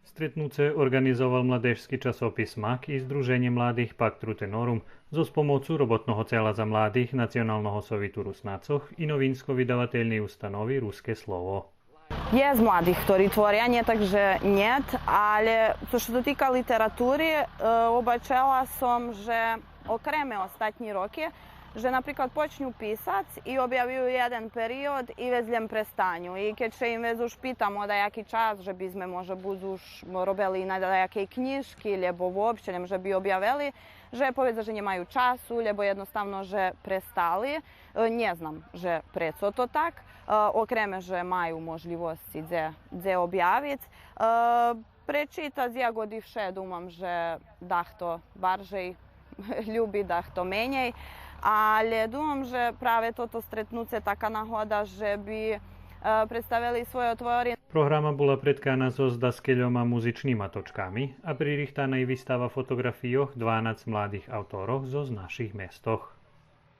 Stretnuce organizoval mladežský časopis MAK i Združenie mladých Pakt Tenorum so spomocou Robotného cela za mladých Nacionálneho sovitu Rusnácoch i novinsko-vydavateľnej ustanovi Ruské slovo. Є з младих, хто творять, не так же нет, але то, що дотика літератури, обачала сам, že окреме ostatні роки, že napríklad počnú písať i objavujú jeden period i vezlem prestanú. I keď sa im vez už pýtam o dajaký čas, že by sme možno buď už robili na dajakej knižky, lebo vôbšte, že by objavili, že povedia, že nemajú času, lebo jednostavno, že prestali. Neznam, že prečo to tak. Okreme, že majú možnosti kde objaviť. Prečítať jagody vše, думам, že dachto barżej ľubí, dachto menej. Ale думам, že práve toto stretnutie taká náhoda, že by predstavili svoje tvory. Programa bola predkána so zdaskeľom a muzičnými točkami a pririchtanej výstava fotografiách 12 mladých autorov zo našich mestoch.